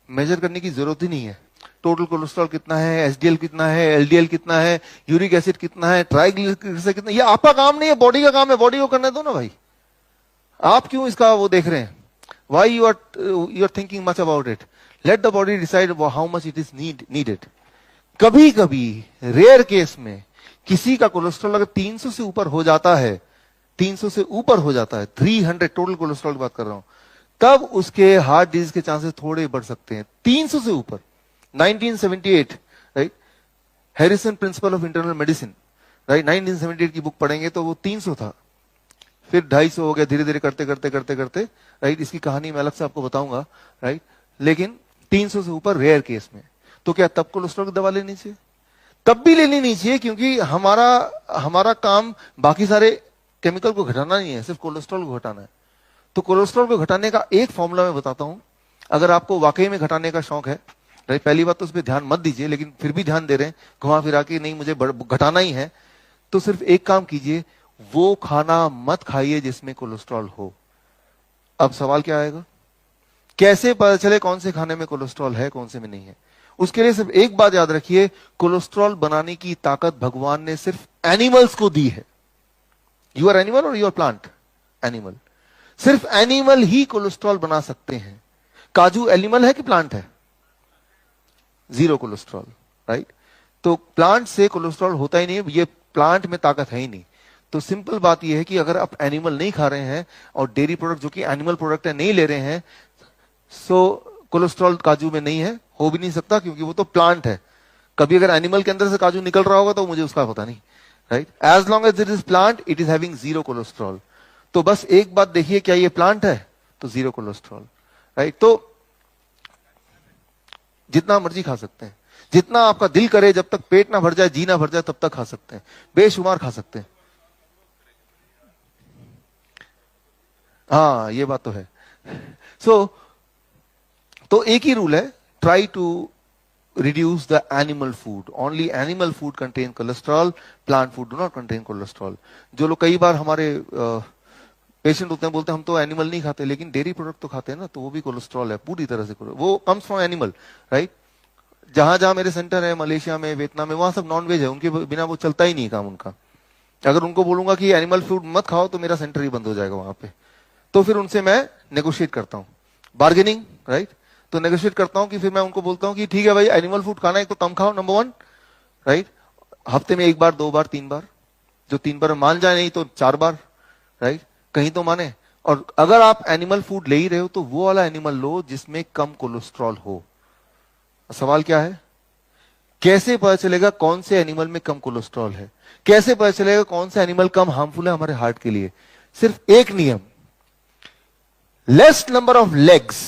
Major करने की जरूरत ही नहीं है। टोटल कोलेस्ट्रॉल कितना है, एसडीएल कितना है, एलडीएल कितना है, यूरिक एसिड कितना है, ट्राइग्लिसराइड कितना है, ये आपका काम नहीं है, बॉडी का काम है, बॉडी को करने दो ना भाई। आप क्यों इसका वो देख रहे हैं? Why you are thinking much about it? Let the body decide how much it is needed. कभी कभी रेयर केस में किसी का कोलेस्ट्रॉल अगर 300 से ऊपर हो जाता है, 300 से ऊपर हो जाता है, 300 टोटल कोलेस्ट्रॉल की बात कर रहा हूं, तब उसके हार्ट डिजीज के चांसेस थोड़े बढ़ सकते हैं। 300 से ऊपर। 1978, right, Harrison principle of internal medicine, right, 1978 की बुक पढ़ेंगे तो वो 300 था, फिर 250 हो गया, धीरे धीरे करते करते करते करते, राइट। इसकी कहानी मैं अलग से आपको बताऊंगा, राइट। लेकिन 300 से ऊपर रेयर केस में, तो क्या तब कोलेस्ट्रॉल की दवा लेनी चाहिए? तब भी लेनी नहीं चाहिए, क्योंकि हमारा काम बाकी सारे केमिकल को घटाना नहीं है, सिर्फ कोलेस्ट्रॉल को घटाना है। तो कोलेस्ट्रॉल को घटाने का एक फॉर्मूला मैं बताता हूं, अगर आपको वाकई में घटाने का शौक है, राइट। पहली बात तो उस पर ध्यान मत दीजिए, लेकिन फिर भी ध्यान दे रहे हैं घुमा फिरा के, नहीं मुझे घटाना ही है, तो सिर्फ एक काम कीजिए, वो खाना मत खाइए जिसमें कोलेस्ट्रॉल हो। अब सवाल क्या आएगा? कैसे पता चले कौन से खाने में कोलेस्ट्रॉल है, कौन से में नहीं है? उसके लिए सिर्फ एक बात याद रखिए, कोलेस्ट्रॉल बनाने की ताकत भगवान ने सिर्फ एनिमल्स को दी है। यू आर एनिमल और यू आर प्लांट? एनिमल। सिर्फ एनिमल ही कोलेस्ट्रॉल बना सकते हैं। काजू एनिमल है कि प्लांट है? Zero cholesterol, right. तो प्लांट से कोलेस्ट्रॉल होता ही नहीं, ये प्लांट में ताकत है ही नहीं। तो सिंपल बात यह है कि अगर आप एनिमल नहीं खा रहे हैं और डेयरी प्रोडक्ट जो कि एनिमल प्रोडक्ट है नहीं ले रहे हैं, सो कोलेस्ट्रॉल काजू में नहीं है, हो भी नहीं सकता, क्योंकि वो तो प्लांट है। कभी अगर एनिमल के अंदर से काजू निकल रहा होगा तो मुझे उसका पता नहीं, right. As long as it is plant, it is having zero cholesterol. तो बस एक बात देखिए, क्या ये प्लांट है? तो जीरो कोलेस्ट्रॉल, राइट। तो जितना मर्जी खा सकते हैं, जितना आपका दिल करे, जब तक पेट ना भर जाए, जी ना भर जाए, तब तक खा सकते हैं, बेशुमार खा सकते हैं। हाँ, ये बात तो है। तो एक ही रूल है, try to reduce the animal food. Only animal food contain cholesterol, plant food do not contain cholesterol. जो लोग कई बार हमारे पेशेंट होते हैं, बोलते हैं हम तो एनिमल नहीं खाते, लेकिन डेयरी प्रोडक्ट तो खाते हैं ना, तो वो भी कोलेस्ट्रॉल है, पूरी तरह से वो कम्स फ्रॉम एनिमल, राइट। जहां जहां मेरे सेंटर है, मलेशिया में, वियतनाम में, वहां सब नॉन वेज है, उनके बिना वो चलता ही नहीं काम उनका। अगर उनको बोलूंगा कि एनिमल फूड मत खाओ तो मेरा सेंटर ही बंद हो जाएगा वहां पे। तो फिर उनसे मैं नेगोशिएट करता हूँ, बार्गेनिंग, राइट। तो नेगोशिएट करता हूं कि फिर मैं उनको बोलता हूं कि ठीक है भाई, एनिमल फूड खाना है तो कम खाओ, नंबर 1, राइट। हफ्ते में 1 बार, 2 बार, 3 बार, जो 3 बार मान जाए, नहीं तो 4 बार, राइट, कहीं तो माने। और अगर आप एनिमल फूड ले ही रहे हो तो वो वाला एनिमल लो जिसमें कम कोलेस्ट्रॉल हो। सवाल क्या है? कैसे पता चलेगा कौन से एनिमल में कम कोलेस्ट्रॉल है? कैसे पता चलेगा कौन सा एनिमल कम हार्मफुल है हमारे हार्ट के लिए? सिर्फ एक नियम, लेस नंबर ऑफ लेग्स,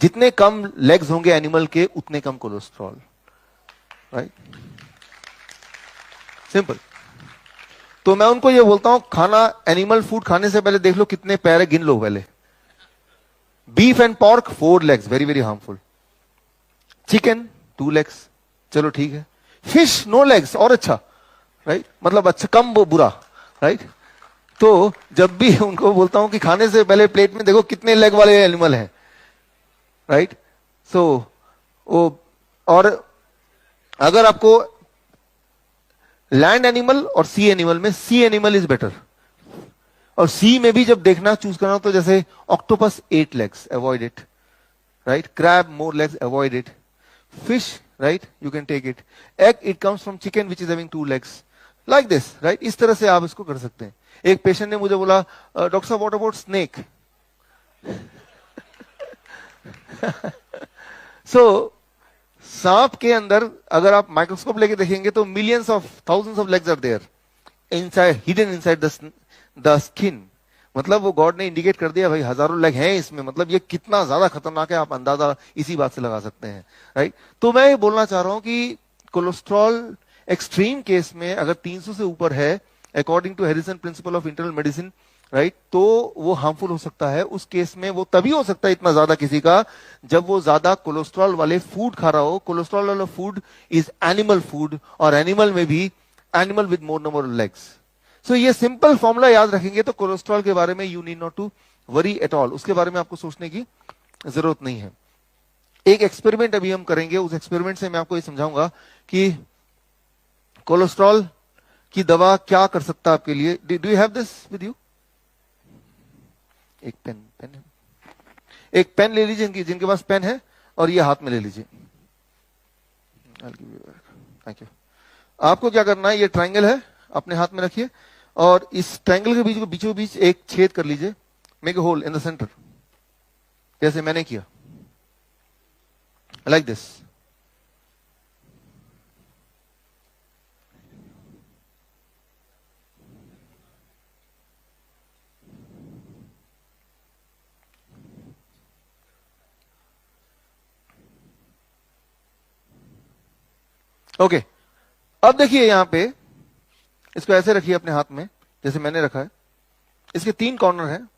जितने कम लेग्स होंगे एनिमल के, उतने कम कोलेस्ट्रॉल, राइट, सिंपल। तो मैं उनको ये बोलता हूं, खाना एनिमल फूड खाने से पहले देख लो कितने पैर है, गिन लो पहले। Beef and pork 4 legs, very very harmful. Chicken 2 legs, चलो ठीक है। फिश नो लेग्स, और अच्छा, राइट, मतलब अच्छा, कम वो बुरा, राइट। तो जब भी उनको बोलता हूं कि खाने से पहले प्लेट में देखो कितने लेग वाले एनिमल हैं, राइट। सो और अगर आपको लैंड एनिमल और सी एनिमल में, सी एनिमल इज बेटर। और सी में भी जब देखना चूज करना हो तो जैसे octopus 8 legs, avoid it, right. Crab more legs, avoid it. Fish, right, you can take it. Egg, it comes from chicken which is having 2 legs, like this, right. इस तरह से आप इसको कर सकते हैं। एक पेशेंट ने मुझे बोला, डॉक्टर साहब व्हाट अबाउट स्नेक? सो सांप के अंदर अगर आप माइक्रोस्कोप लेके देखेंगे तो millions of, thousands of legs are there inside, hidden inside the skin. मतलब वो गॉड ने इंडिकेट कर दिया भाई, हजारों लेग हैं इसमें, मतलब ये कितना ज्यादा खतरनाक है, आप अंदाजा इसी बात से लगा सकते हैं, राइट। तो मैं ये बोलना चाह रहा हूं कि कोलेस्ट्रॉल एक्सट्रीम केस में अगर 300 से ऊपर है, according to Harrison principle of internal medicine, right, तो वो हार्मफुल हो सकता है। उस केस में वो तभी हो सकता है इतना ज्यादा किसी का, जब वो ज्यादा कोलेस्ट्रॉल वाले फूड खा रहा हो। कोलेस्ट्रॉल वाला फूड इज एनिमल फूड, और एनिमल में भी animal with more number of legs. So ये सिंपल फॉर्मूला याद रखेंगे तो कोलेस्ट्रॉल के बारे में you need not to worry at all, उसके बारे में आपको सोचने की जरूरत नहीं है। एक एक्सपेरिमेंट अभी हम करेंगे, उस एक्सपेरिमेंट से मैं आपको ये समझाऊंगा कि कोलेस्ट्रॉल की दवा क्या कर सकता है आपके लिए। Do you have this with you? एक एक पेन ले लीजिए, जिनके पास पेन है, और ये हाथ में ले लीजिए। Thank you. आपको क्या करना है, ये ट्रायंगल है, अपने हाथ में रखिए और इस ट्रायंगल के बीचों बीच एक छेद कर लीजिए। Make a hole in the centre, जैसे मैंने किया, लाइक दिस। ओके, अब देखिए यहां पे, इसको ऐसे रखिए अपने हाथ में जैसे मैंने रखा है। इसके 3 कॉर्नर हैं।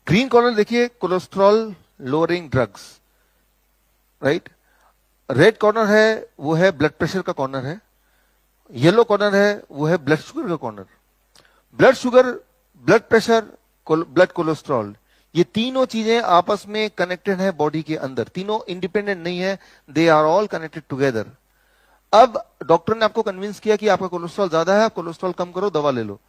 ग्रीन कॉर्नर देखिए cholesterol lowering drugs, right. Red corner है वो है ब्लड प्रेशर का कॉर्नर है। येलो कॉर्नर है वो है ब्लड शुगर का corner. Blood sugar, blood pressure, blood cholesterol, ये तीनों चीजें आपस में कनेक्टेड है बॉडी के अंदर, तीनों इंडिपेंडेंट नहीं है, they are all connected together. अब डॉक्टर ने आपको कन्विंस किया कि आपका कोलेस्ट्रॉल ज्यादा है, आप कोलेस्ट्रॉल कम करो, दवा ले लो।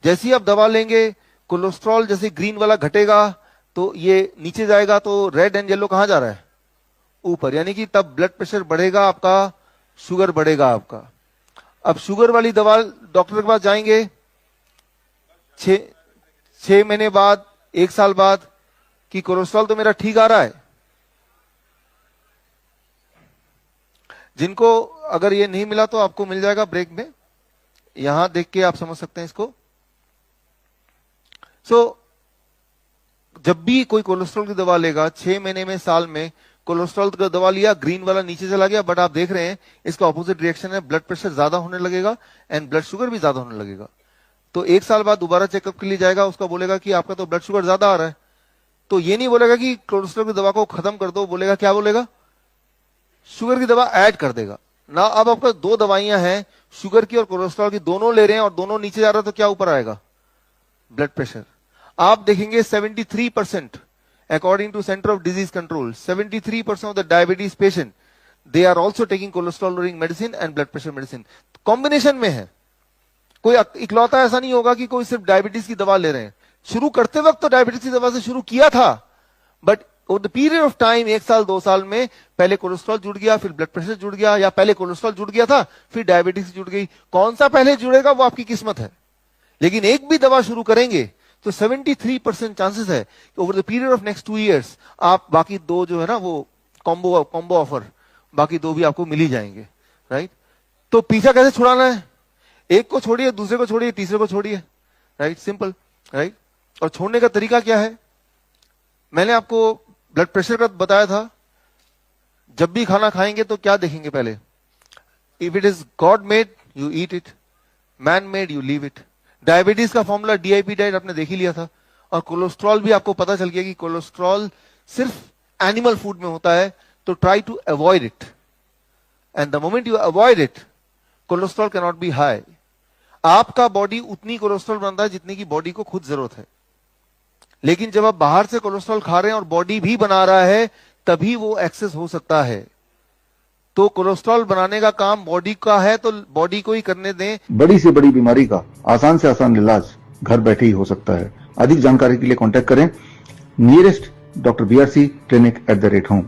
जैसे ही आप दवा लेंगे, कोलेस्ट्रॉल जैसे ग्रीन वाला घटेगा तो ये नीचे जाएगा, तो रेड एंड येलो कहां जा रहा है? ऊपर, यानी कि तब ब्लड प्रेशर बढ़ेगा आपका, शुगर बढ़ेगा आपका। अब शुगर वाली दवा डॉक्टर के पास जाएंगे 6 महीने बाद, 1 साल बाद, कि कोलेस्ट्रॉल तो मेरा ठीक आ रहा है। जिनको अगर ये नहीं मिला तो आपको मिल जाएगा ब्रेक में, यहां देख के आप समझ सकते हैं इसको। जब भी कोई कोलेस्ट्रॉल की दवा लेगा 6 महीने में, साल में, कोलेस्ट्रॉल का दवा लिया, ग्रीन वाला नीचे चला गया, बट आप देख रहे हैं इसका ऑपोजिट रिएक्शन है, ब्लड प्रेशर ज्यादा होने लगेगा एंड ब्लड शुगर भी ज्यादा होने लगेगा। तो 1 साल बाद दोबारा चेकअप के लिए जाएगा, उसका बोलेगा कि आपका तो ब्लड शुगर ज्यादा आ रहा है। तो ये नहीं बोलेगा कि कोलेस्ट्रॉल की दवा को खत्म कर दो, बोलेगा क्या बोलेगा? शुगर की दवा ऐड कर देगा ना। अब आपका 2 दवाइयां हैं, शुगर की और कोलेस्ट्रॉल की, दोनों ले रहे हैं और दोनों नीचे जा रहा है, तो क्या ऊपर आएगा? Blood pressure. आप देखेंगे 73%, according to Center of Disease Control, 73% of the diabetes patient, they are also taking cholesterol lowering medicine and blood pressure medicine. Combination में है, कोई इकलौता ऐसा नहीं होगा कि कोई सिर्फ डायबिटीज की दवा ले रहे हैं। शुरू करते वक्त तो डायबिटीज की दवा से शुरू किया था, but over the period of time, 1 साल 2 साल में, पहले कोलेस्ट्रॉल जुड़ गया, फिर ब्लड प्रेशर जुड़ गया, या पहले कोलेस्ट्रॉल जुड़ गया था फिर डायबिटीज जुड़ गई। कौन सा पहले जुड़ेगा वो आपकी किस्मत है, लेकिन एक भी दवा शुरू करेंगे तो 73% चांसेस है कि over the period of next 2 years आप बाकी 2 जो है ना, वो कॉम्बो ऑफर, बाकी 2 भी आपको मिल ही जाएंगे, राइट। तो पीछा कैसे छुड़ाना है? एक को छोड़िए, दूसरे को छोड़िए, तीसरे को छोड़िए, राइट, सिंपल, राइट। और छोड़ने का तरीका क्या है? मैंने आपको ब्लड प्रेशर का बताया था। जब भी खाना खाएंगे तो क्या देखेंगे पहले? If it is God made you eat it, man made you leave it. Diabetes का फॉर्मूला डीआईपी डाइट आपने देख ही लिया था, और कोलेस्ट्रॉल भी आपको पता चल गया कि कोलेस्ट्रॉल सिर्फ एनिमल फूड में होता है, तो try to avoid it, and the moment you avoid it, cholesterol can not be high. आपका बॉडी उतनी कोलेस्ट्रॉल बनाता है जितनी की बॉडी को खुद जरूरत है, लेकिन जब आप बाहर से कोलेस्ट्रॉल खा रहे हैं और बॉडी भी बना रहा है, तभी वो एक्सेस हो सकता है। तो कोलेस्ट्रॉल बनाने का काम बॉडी का है, तो बॉडी को ही करने दें। बड़ी से बड़ी बीमारी का आसान से आसान इलाज घर बैठे ही हो सकता है। अधिक जानकारी के लिए कांटेक्ट करें nearest doctor BRC clinic @home।